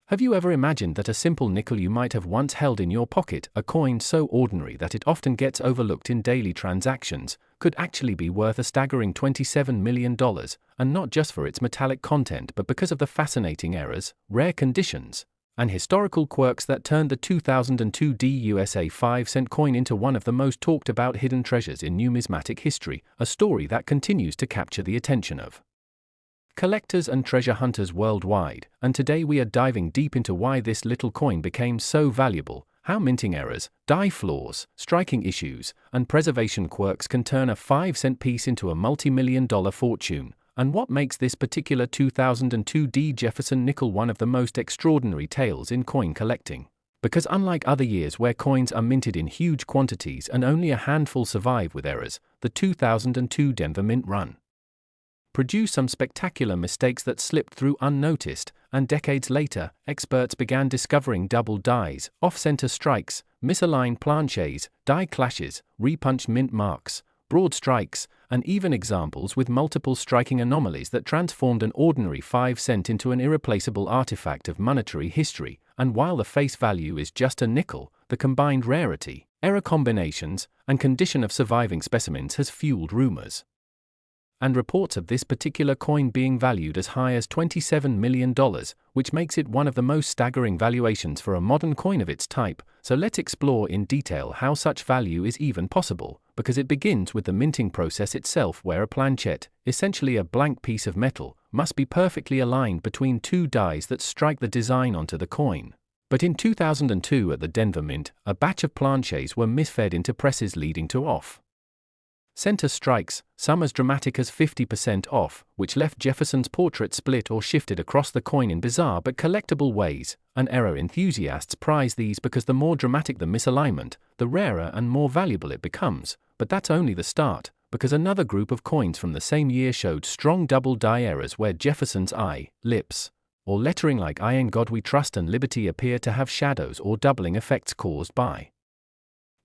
Have you ever imagined that a simple nickel you might have once held in your pocket, a coin so ordinary that it often gets overlooked in daily transactions, could actually be worth a staggering $27 million, and not just for its metallic content but because of the fascinating errors, rare conditions, and historical quirks that turned the 2002 USA 5-cent coin into one of the most talked about hidden treasures in numismatic history, a story that continues to capture the attention of collectors and treasure hunters worldwide, and today we are diving deep into why this little coin became so valuable, how minting errors, die flaws, striking issues, and preservation quirks can turn a 5-cent piece into a multi-million-dollar fortune, and what makes this particular 2002 D. Jefferson nickel one of the most extraordinary tales in coin collecting. Because unlike other years where coins are minted in huge quantities and only a handful survive with errors, the 2002 Denver mint run produced some spectacular mistakes that slipped through unnoticed, and decades later, experts began discovering double dies, off-center strikes, misaligned planches, die clashes, repunched mint marks, broad strikes, and even examples with multiple striking anomalies that transformed an ordinary 5-cent into an irreplaceable artifact of monetary history. And while the face value is just a nickel, the combined rarity, error combinations, and condition of surviving specimens has fueled rumors and reports of this particular coin being valued as high as $27 million, which makes it one of the most staggering valuations for a modern coin of its type. So let's explore in detail how such value is even possible, because it begins with the minting process itself, where a planchette, essentially a blank piece of metal, must be perfectly aligned between two dies that strike the design onto the coin. But in 2002 at the Denver Mint, a batch of planches were misfed into presses, leading to off-center strikes, some as dramatic as 50% off, which left Jefferson's portrait split or shifted across the coin in bizarre but collectible ways. And error enthusiasts prize these because the more dramatic the misalignment, the rarer and more valuable it becomes. But that's only the start, because another group of coins from the same year showed strong double die errors where Jefferson's eye, lips, or lettering like "I in God We Trust" and "Liberty" appear to have shadows or doubling effects caused by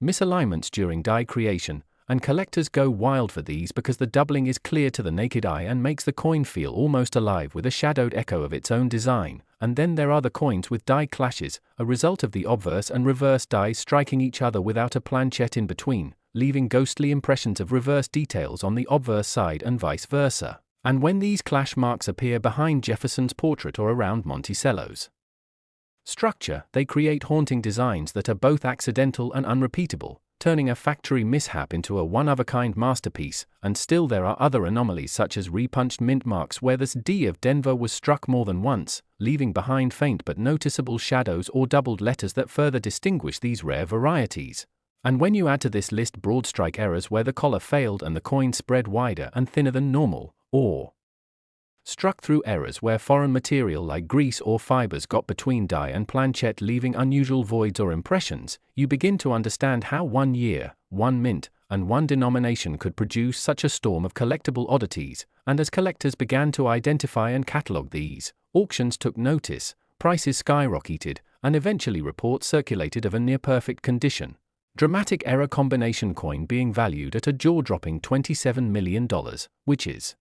misalignments during die creation. And collectors go wild for these because the doubling is clear to the naked eye and makes the coin feel almost alive with a shadowed echo of its own design. And then there are the coins with die clashes, a result of the obverse and reverse dies striking each other without a planchette in between, leaving ghostly impressions of reverse details on the obverse side and vice versa. And when these clash marks appear behind Jefferson's portrait or around Monticello's structure, they create haunting designs that are both accidental and unrepeatable, turning a factory mishap into a one-of-a-kind masterpiece. And still there are other anomalies such as repunched mint marks where this D of Denver was struck more than once, leaving behind faint but noticeable shadows or doubled letters that further distinguish these rare varieties. And when you add to this list broad strike errors where the collar failed and the coin spread wider and thinner than normal, or struck through errors where foreign material like grease or fibers got between die and planchette leaving unusual voids or impressions, you begin to understand how one year, one mint, and one denomination could produce such a storm of collectible oddities. And as collectors began to identify and catalog these, auctions took notice, prices skyrocketed, and eventually reports circulated of a near-perfect condition, dramatic error combination coin being valued at a jaw-dropping $27 million, which is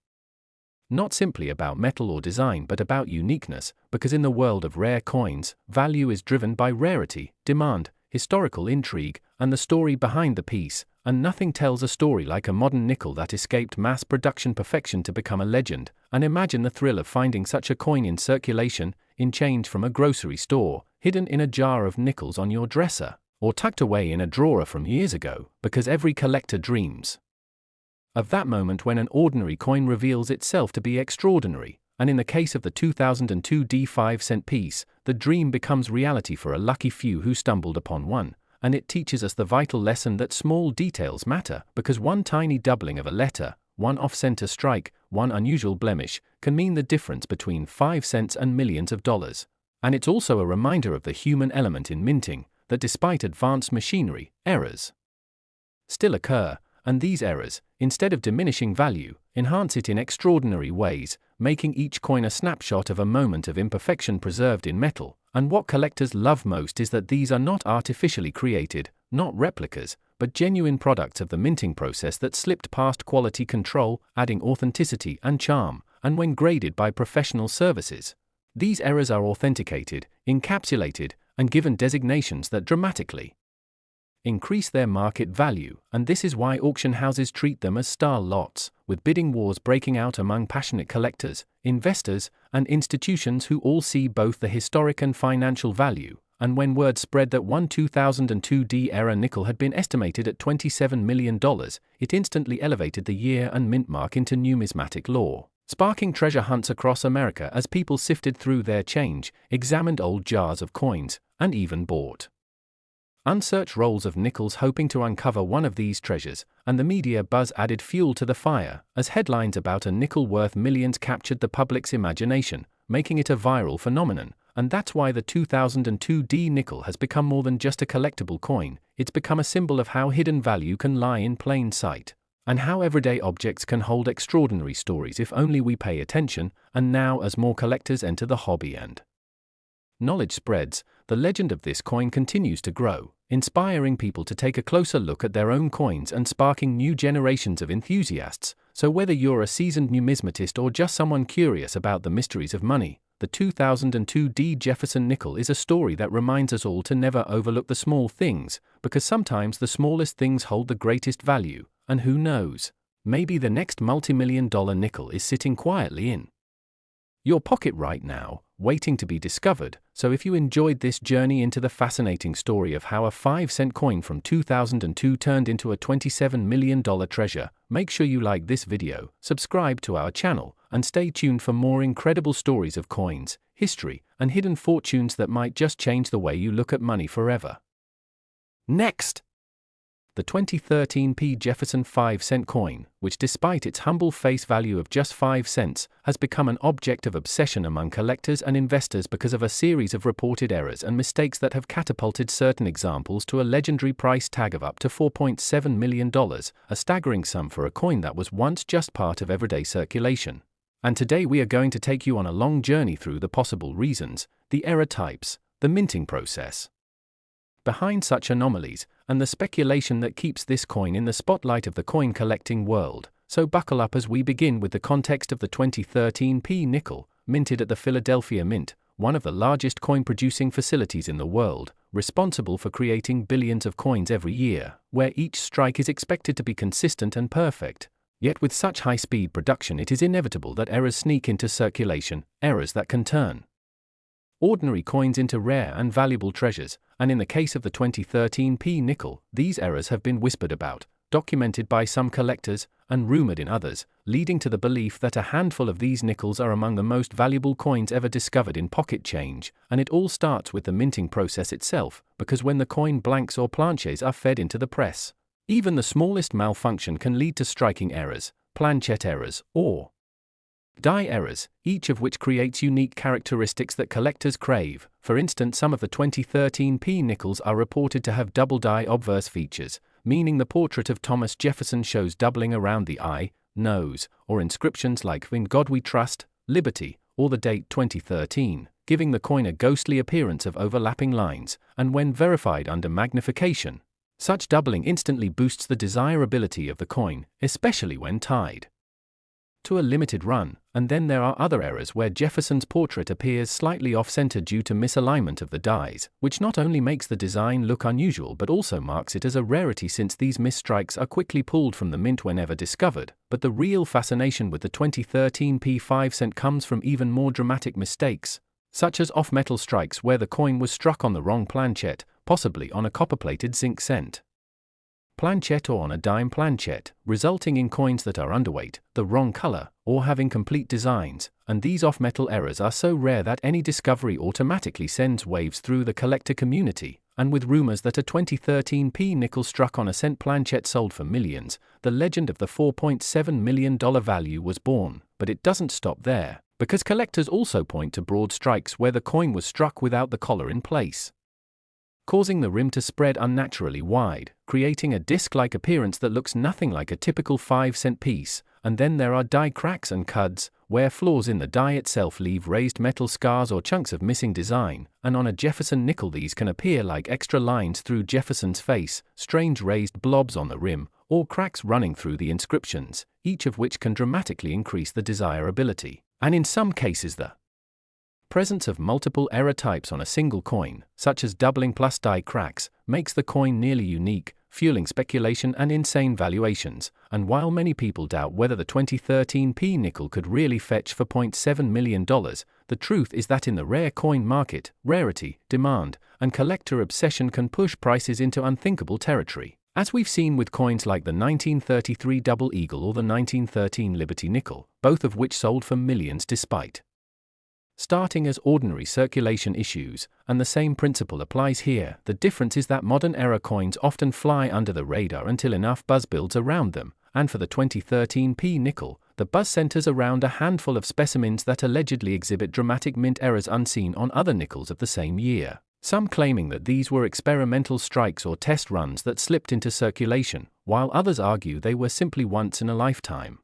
not simply about metal or design but about uniqueness, because in the world of rare coins, value is driven by rarity, demand, historical intrigue, and the story behind the piece. And nothing tells a story like a modern nickel that escaped mass production perfection to become a legend. And imagine the thrill of finding such a coin in circulation, in change from a grocery store, hidden in a jar of nickels on your dresser, or tucked away in a drawer from years ago, because every collector dreams of that moment when an ordinary coin reveals itself to be extraordinary. And in the case of the 2002 D 5-cent piece, the dream becomes reality for a lucky few who stumbled upon one. And it teaches us the vital lesson that small details matter, because one tiny doubling of a letter, one off-center strike, one unusual blemish, can mean the difference between 5 cents and millions of dollars. And it's also a reminder of the human element in minting, that despite advanced machinery, errors still occur. And these errors, instead of diminishing value, enhance it in extraordinary ways, making each coin a snapshot of a moment of imperfection preserved in metal. And what collectors love most is that these are not artificially created, not replicas, but genuine products of the minting process that slipped past quality control, adding authenticity and charm. And when graded by professional services, These errors are authenticated, encapsulated, and given designations that dramatically increase their market value, and this is why auction houses treat them as star lots, with bidding wars breaking out among passionate collectors, investors, and institutions who all see both the historic and financial value. And when word spread that one 2002-era nickel had been estimated at $27 million, it instantly elevated the year and mint mark into numismatic lore, sparking treasure hunts across America as people sifted through their change, examined old jars of coins, and even bought unsearched rolls of nickels hoping to uncover one of these treasures, and the media buzz added fuel to the fire, as headlines about a nickel worth millions captured the public's imagination, making it a viral phenomenon. And that's why the 2002 nickel has become more than just a collectible coin. It's become a symbol of how hidden value can lie in plain sight, and how everyday objects can hold extraordinary stories if only we pay attention. And now, as more collectors enter the hobby and knowledge spreads, the legend of this coin continues to grow, inspiring people to take a closer look at their own coins and sparking new generations of enthusiasts. So whether you're a seasoned numismatist or just someone curious about the mysteries of money, the 2002 Jefferson nickel is a story that reminds us all to never overlook the small things, because sometimes the smallest things hold the greatest value. And who knows, maybe the next multi-million-dollar nickel is sitting quietly in your pocket right now, waiting to be discovered. So if you enjoyed this journey into the fascinating story of how a 5-cent coin from 2002 turned into a $27 million treasure, make sure you like this video, subscribe to our channel, and stay tuned for more incredible stories of coins, history, and hidden fortunes that might just change the way you look at money forever. Next, the 2013 P. Jefferson 5-cent coin, which despite its humble face value of just 5 cents, has become an object of obsession among collectors and investors because of a series of reported errors and mistakes that have catapulted certain examples to a legendary price tag of up to $4.7 million, a staggering sum for a coin that was once just part of everyday circulation. And today we are going to take you on a long journey through the possible reasons, the error types, the minting process behind such anomalies, and the speculation that keeps this coin in the spotlight of the coin collecting world. So buckle up as we begin with the context of the 2013 P nickel, minted at the Philadelphia Mint, one of the largest coin-producing facilities in the world, responsible for creating billions of coins every year, where each strike is expected to be consistent and perfect. Yet with such high-speed production, it is inevitable that errors sneak into circulation, errors that can turn ordinary coins into rare and valuable treasures. And in the case of the 2013 P nickel, these errors have been whispered about, documented by some collectors, and rumored in others, leading to the belief that a handful of these nickels are among the most valuable coins ever discovered in pocket change. And it all starts with the minting process itself, because when the coin blanks or planchets are fed into the press, even the smallest malfunction can lead to striking errors, planchet errors, or die errors, each of which creates unique characteristics that collectors crave. For instance, some of the 2013 P nickels are reported to have double die obverse features, meaning the portrait of Thomas Jefferson shows doubling around the eye, nose, or inscriptions like "In God We Trust," "Liberty," or the date 2013, giving the coin a ghostly appearance of overlapping lines. And when verified under magnification, such doubling instantly boosts the desirability of the coin, especially when tied to a limited run. And then there are other errors where Jefferson's portrait appears slightly off-center due to misalignment of the dies, which not only makes the design look unusual but also marks it as a rarity, since these misstrikes are quickly pulled from the mint whenever discovered. But the real fascination with the 2013 P 5-cent comes from even more dramatic mistakes, such as off-metal strikes where the coin was struck on the wrong planchet, possibly on a copper-plated zinc cent planchet or on a dime planchet, resulting in coins that are underweight, the wrong color, or having complete designs. And these off-metal errors are so rare that any discovery automatically sends waves through the collector community. And with rumors that a 2013 P nickel struck on a cent planchet sold for millions, the legend of the $4.7 million value was born. But it doesn't stop there, because collectors also point to broad strikes where the coin was struck without the collar in place, causing the rim to spread unnaturally wide, creating a disc-like appearance that looks nothing like a typical 5-cent piece. And then there are die cracks and cuds, where flaws in the die itself leave raised metal scars or chunks of missing design. And on a Jefferson nickel, these can appear like extra lines through Jefferson's face, strange raised blobs on the rim, or cracks running through the inscriptions, each of which can dramatically increase the desirability, and in some cases the presence of multiple error types on a single coin, such as doubling plus die cracks, makes the coin nearly unique, fueling speculation and insane valuations. And while many people doubt whether the 2013 P nickel could really fetch for $0.7 million, the truth is that in the rare coin market, rarity, demand, and collector obsession can push prices into unthinkable territory, as we've seen with coins like the 1933 Double Eagle or the 1913 Liberty Nickel, both of which sold for millions despite starting as ordinary circulation issues, and the same principle applies here. The difference is that modern era coins often fly under the radar until enough buzz builds around them, and for the 2013 P nickel, the buzz centers around a handful of specimens that allegedly exhibit dramatic mint errors unseen on other nickels of the same year, some claiming that these were experimental strikes or test runs that slipped into circulation, while others argue they were simply once-in-a-lifetime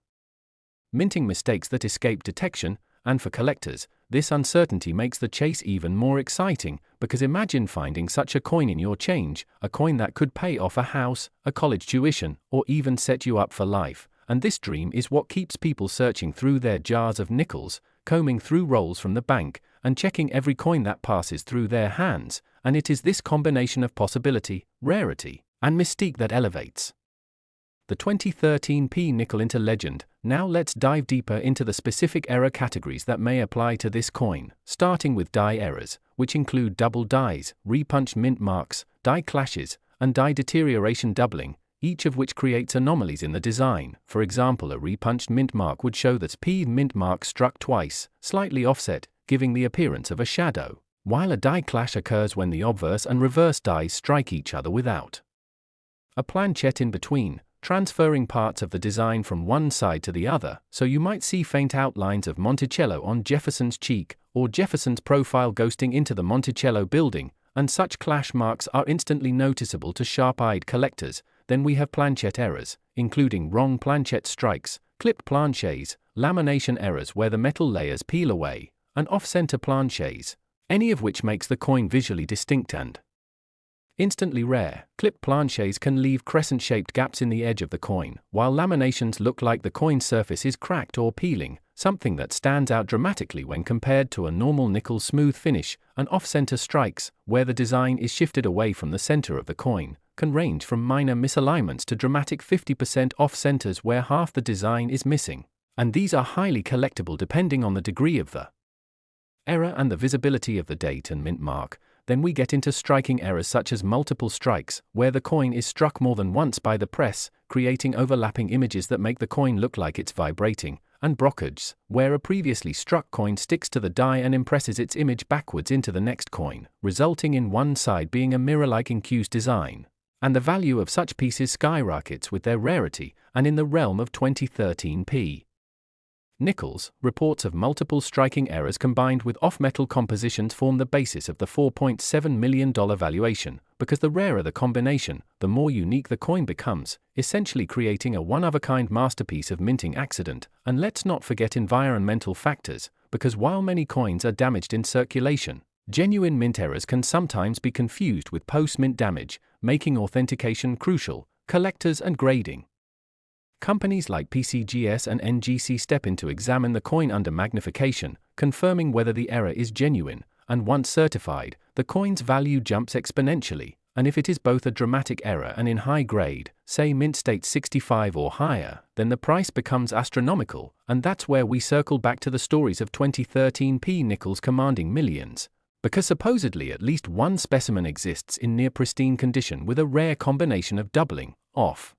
minting mistakes that escape detection. And for collectors, this uncertainty makes the chase even more exciting, because imagine finding such a coin in your change, a coin that could pay off a house, a college tuition, or even set you up for life. And this dream is what keeps people searching through their jars of nickels, combing through rolls from the bank, and checking every coin that passes through their hands. And it is this combination of possibility, rarity, and mystique that elevates the 2013 P nickel into legend. Now let's dive deeper into the specific error categories that may apply to this coin, starting with die errors, which include double dies, repunched mint marks, die clashes, and die deterioration doubling, each of which creates anomalies in the design. For example, a repunched mint mark would show that P mint mark struck twice, slightly offset, giving the appearance of a shadow, while a die clash occurs when the obverse and reverse dies strike each other without a planchette in between, transferring parts of the design from one side to the other, so you might see faint outlines of Monticello on Jefferson's cheek, or Jefferson's profile ghosting into the Monticello building, and such clash marks are instantly noticeable to sharp-eyed collectors. Then we have planchette errors, including wrong planchette strikes, clipped planchets, lamination errors where the metal layers peel away, and off-center planchets, any of which makes the coin visually distinct and instantly rare. Clipped planchets can leave crescent-shaped gaps in the edge of the coin, while laminations look like the coin's surface is cracked or peeling, something that stands out dramatically when compared to a normal nickel smooth finish. And off-center strikes, where the design is shifted away from the center of the coin, can range from minor misalignments to dramatic 50% off-centers where half the design is missing. And these are highly collectible depending on the degree of the error and the visibility of the date and mint mark. Then we get into striking errors such as multiple strikes, where the coin is struck more than once by the press, creating overlapping images that make the coin look like it's vibrating, and brockages, where a previously struck coin sticks to the die and impresses its image backwards into the next coin, resulting in one side being a mirror-like incused design. And the value of such pieces skyrockets with their rarity, and in the realm of 2013 P nickels, reports of multiple striking errors combined with off-metal compositions form the basis of the $4.7 million valuation, because the rarer the combination, the more unique the coin becomes, essentially creating a one-of-a-kind masterpiece of minting accident. And let's not forget environmental factors, because while many coins are damaged in circulation, genuine mint errors can sometimes be confused with post-mint damage, making authentication crucial. Collectors and grading companies like PCGS and NGC step in to examine the coin under magnification, confirming whether the error is genuine, and once certified, the coin's value jumps exponentially. And if it is both a dramatic error and in high grade, say mint state 65 or higher, then the price becomes astronomical. And that's where we circle back to the stories of 2013 P nickels commanding millions, because supposedly at least one specimen exists in near pristine condition with a rare combination of doubling, off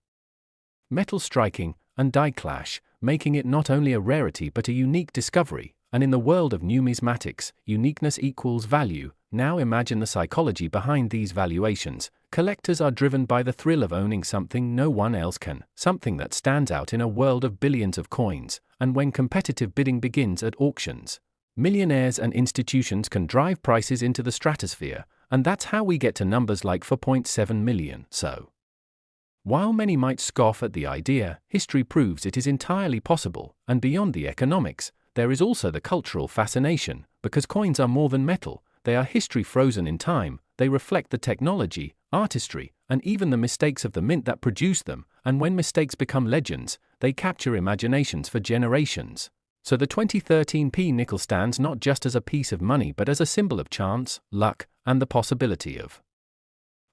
metal striking, and die clash, making it not only a rarity but a unique discovery. And in the world of numismatics, uniqueness equals value. Now imagine the psychology behind these valuations. Collectors are driven by the thrill of owning something no one else can, something that stands out in a world of billions of coins. And when competitive bidding begins at auctions, millionaires and institutions can drive prices into the stratosphere, and that's how we get to numbers like $4.7 million. So, while many might scoff at the idea, history proves it is entirely possible. And beyond the economics, there is also the cultural fascination, because coins are more than metal. They are history frozen in time. They reflect the technology, artistry, and even the mistakes of the mint that produced them. And when mistakes become legends, they capture imaginations for generations. So the 2013p nickel stands not just as a piece of money but as a symbol of chance, luck, and the possibility of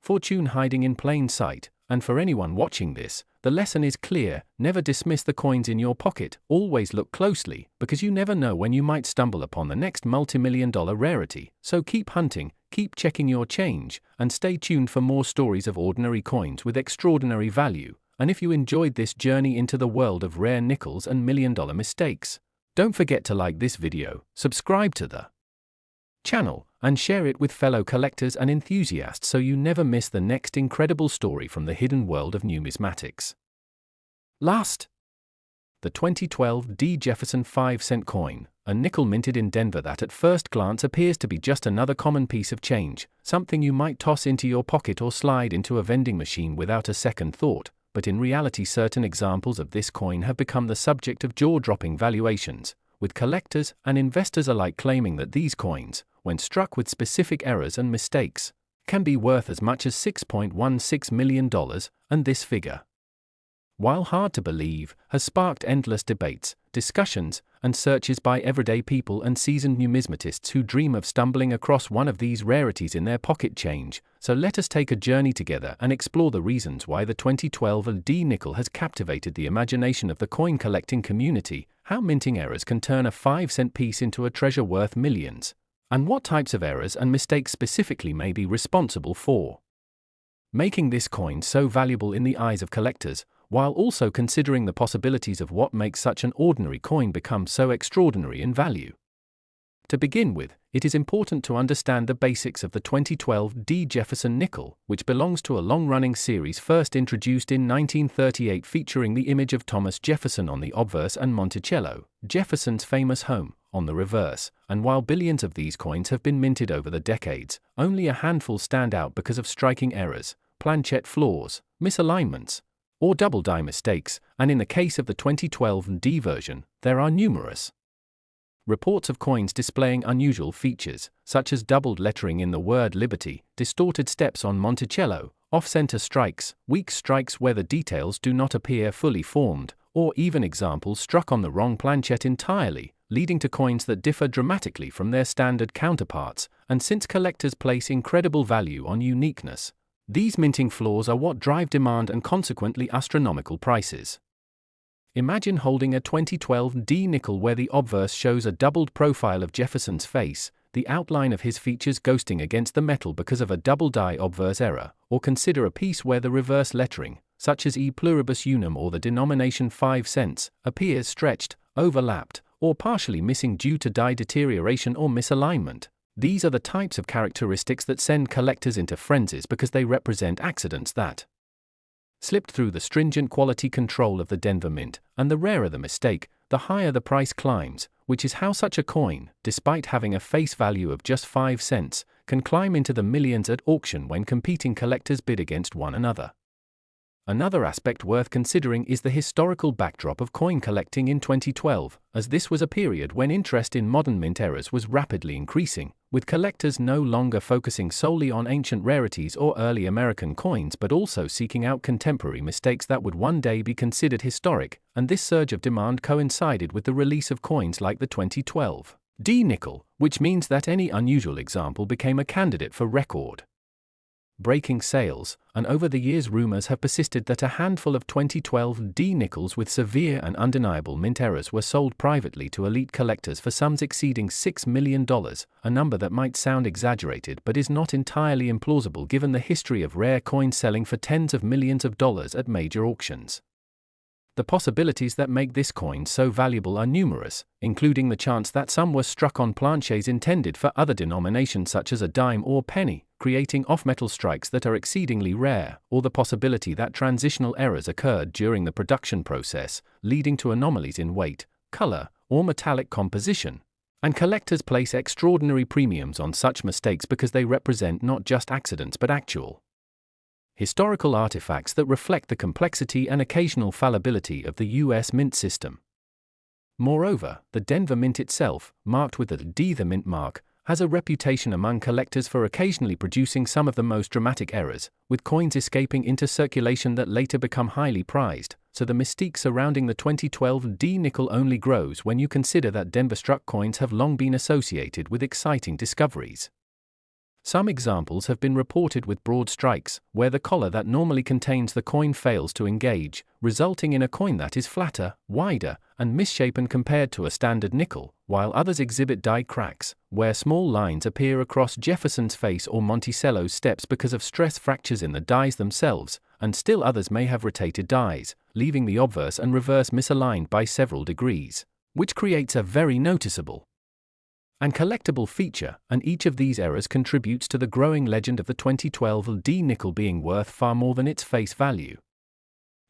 fortune hiding in plain sight. And for anyone watching this, the lesson is clear: never dismiss the coins in your pocket, always look closely, because you never know when you might stumble upon the next multi-million-dollar rarity. So keep hunting, keep checking your change, and stay tuned for more stories of ordinary coins with extraordinary value. And if you enjoyed this journey into the world of rare nickels and million-dollar mistakes, don't forget to like this video, subscribe to the channel, and share it with fellow collectors and enthusiasts so you never miss the next incredible story from the hidden world of numismatics. Last, the 2012 D. Jefferson 5-cent coin, a nickel minted in Denver that at first glance appears to be just another common piece of change, something you might toss into your pocket or slide into a vending machine without a second thought. But in reality, certain examples of this coin have become the subject of jaw-dropping valuations, with collectors and investors alike claiming that these coins, when struck with specific errors and mistakes, can be worth as much as $6.16 million, and this figure, while hard to believe, has sparked endless debates, discussions, and searches by everyday people and seasoned numismatists who dream of stumbling across one of these rarities in their pocket change. So let us take a journey together and explore the reasons why the 2012 D nickel has captivated the imagination of the coin collecting community, how minting errors can turn a 5-cent piece into a treasure worth millions, and what types of errors and mistakes specifically may be responsible for making this coin so valuable in the eyes of collectors, while also considering the possibilities of what makes such an ordinary coin become so extraordinary in value. To begin with, it is important to understand the basics of the 2012 D. Jefferson nickel, which belongs to a long-running series first introduced in 1938 featuring the image of Thomas Jefferson on the obverse and Monticello, Jefferson's famous home, on the reverse. And while billions of these coins have been minted over the decades, only a handful stand out because of striking errors, planchette flaws, misalignments, or double die mistakes, and in the case of the 2012 D version, there are numerous reports of coins displaying unusual features, such as doubled lettering in the word liberty, distorted steps on Monticello, off-center strikes, weak strikes where the details do not appear fully formed, or even examples struck on the wrong planchette entirely, leading to coins that differ dramatically from their standard counterparts. And since collectors place incredible value on uniqueness, these minting flaws are what drive demand and consequently astronomical prices. Imagine holding a 2012 D nickel where the obverse shows a doubled profile of Jefferson's face, the outline of his features ghosting against the metal because of a double die obverse error, or consider a piece where the reverse lettering, such as E pluribus unum or the denomination 5 cents, appears stretched, overlapped, or partially missing due to die deterioration or misalignment. These are the types of characteristics that send collectors into frenzies because they represent accidents that slipped through the stringent quality control of the Denver Mint, and the rarer the mistake, the higher the price climbs, which is how such a coin, despite having a face value of just 5 cents, can climb into the millions at auction when competing collectors bid against one another. Another aspect worth considering is the historical backdrop of coin collecting in 2012, as this was a period when interest in modern mint errors was rapidly increasing, with collectors no longer focusing solely on ancient rarities or early American coins but also seeking out contemporary mistakes that would one day be considered historic, and this surge of demand coincided with the release of coins like the 2012 D nickel, which means that any unusual example became a candidate for record breaking sales, and over the years rumors have persisted that a handful of 2012 D nickels with severe and undeniable mint errors were sold privately to elite collectors for sums exceeding $6 million, a number that might sound exaggerated but is not entirely implausible given the history of rare coins selling for tens of millions of dollars at major auctions. The possibilities that make this coin so valuable are numerous, including the chance that some were struck on planchets intended for other denominations such as a dime or penny, creating off-metal strikes that are exceedingly rare, or the possibility that transitional errors occurred during the production process, leading to anomalies in weight, color, or metallic composition. And collectors place extraordinary premiums on such mistakes because they represent not just accidents but actual historical artifacts that reflect the complexity and occasional fallibility of the U.S. mint system. Moreover, the Denver Mint itself, marked with the D. The Mint mark, has a reputation among collectors for occasionally producing some of the most dramatic errors, with coins escaping into circulation that later become highly prized, so the mystique surrounding the 2012 D nickel only grows when you consider that Denver-struck coins have long been associated with exciting discoveries. Some examples have been reported with broad strikes, where the collar that normally contains the coin fails to engage, resulting in a coin that is flatter, wider, and misshapen compared to a standard nickel, while others exhibit die cracks, where small lines appear across Jefferson's face or Monticello's steps because of stress fractures in the dies themselves, and still others may have rotated dies, leaving the obverse and reverse misaligned by several degrees, which creates a very noticeable and collectible feature, and each of these errors contributes to the growing legend of the 2012 D nickel being worth far more than its face value.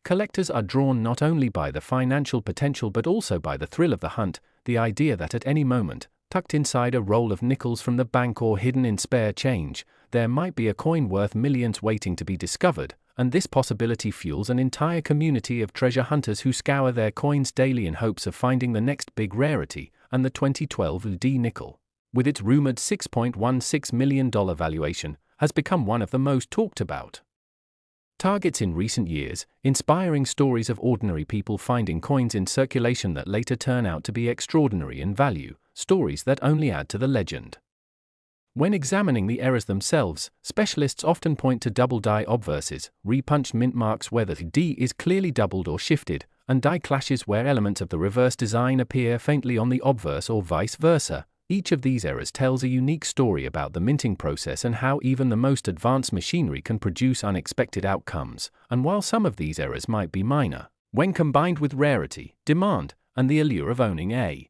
Collectors are drawn not only by the financial potential but also by the thrill of the hunt, the idea that at any moment, tucked inside a roll of nickels from the bank or hidden in spare change, there might be a coin worth millions waiting to be discovered, and this possibility fuels an entire community of treasure hunters who scour their coins daily in hopes of finding the next big rarity, and the 2012 D nickel, with its rumored $6.16 million valuation, has become one of the most talked about targets in recent years, inspiring stories of ordinary people finding coins in circulation that later turn out to be extraordinary in value, stories that only add to the legend. When examining the errors themselves, specialists often point to double die obverses, repunched mint marks where the D is clearly doubled or shifted, and die clashes where elements of the reverse design appear faintly on the obverse or vice versa. Each of these errors tells a unique story about the minting process and how even the most advanced machinery can produce unexpected outcomes, and while some of these errors might be minor, when combined with rarity, demand, and the allure of owning a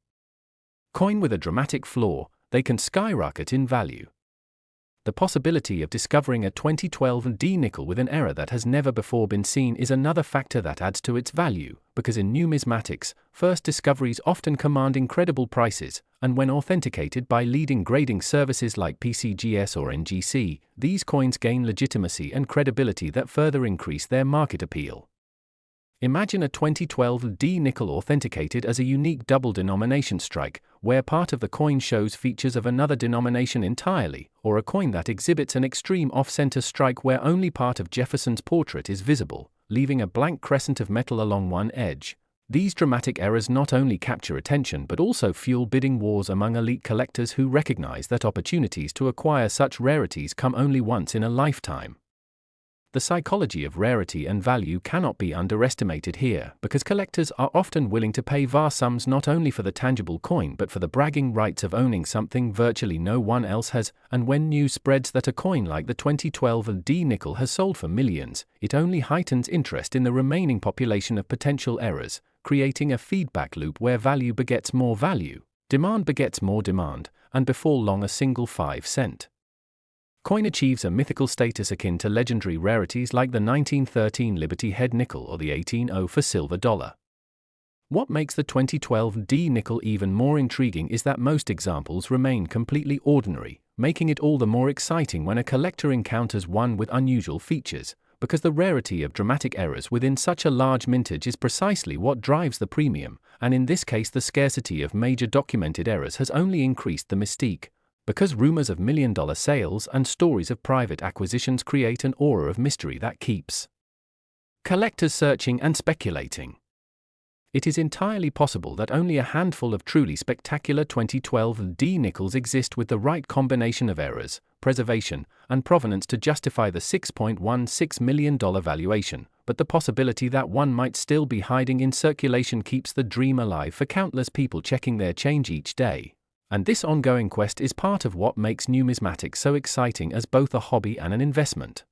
coin with a dramatic flaw, they can skyrocket in value. The possibility of discovering a 2012 D nickel with an error that has never before been seen is another factor that adds to its value, because in numismatics, first discoveries often command incredible prices, and when authenticated by leading grading services like PCGS or NGC, these coins gain legitimacy and credibility that further increase their market appeal. Imagine a 2012 D nickel authenticated as a unique double denomination strike, where part of the coin shows features of another denomination entirely, or a coin that exhibits an extreme off-center strike where only part of Jefferson's portrait is visible, leaving a blank crescent of metal along one edge. These dramatic errors not only capture attention but also fuel bidding wars among elite collectors who recognize that opportunities to acquire such rarities come only once in a lifetime. The psychology of rarity and value cannot be underestimated here, because collectors are often willing to pay vast sums not only for the tangible coin but for the bragging rights of owning something virtually no one else has, and when news spreads that a coin like the 2012 D nickel has sold for millions, it only heightens interest in the remaining population of potential errors, creating a feedback loop where value begets more value, demand begets more demand, and before long a single 5-cent coin achieves a mythical status akin to legendary rarities like the 1913 Liberty Head nickel or the 1804 silver dollar. What makes the 2012 D nickel even more intriguing is that most examples remain completely ordinary, making it all the more exciting when a collector encounters one with unusual features, because the rarity of dramatic errors within such a large mintage is precisely what drives the premium, and in this case the scarcity of major documented errors has only increased the mystique, because rumors of million-dollar sales and stories of private acquisitions create an aura of mystery that keeps collectors searching and speculating. It is entirely possible that only a handful of truly spectacular 2012 D nickels exist with the right combination of errors, preservation, and provenance to justify the $6.16 million valuation, but the possibility that one might still be hiding in circulation keeps the dream alive for countless people checking their change each day. And this ongoing quest is part of what makes numismatics so exciting as both a hobby and an investment.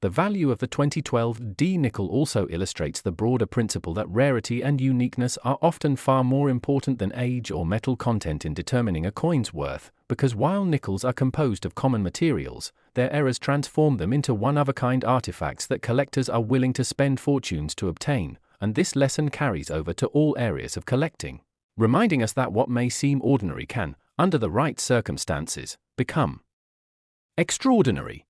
The value of the 2012 D nickel also illustrates the broader principle that rarity and uniqueness are often far more important than age or metal content in determining a coin's worth, because while nickels are composed of common materials, their errors transform them into one-of-a-kind artifacts that collectors are willing to spend fortunes to obtain, and this lesson carries over to all areas of collecting, reminding us that what may seem ordinary can, under the right circumstances, become extraordinary.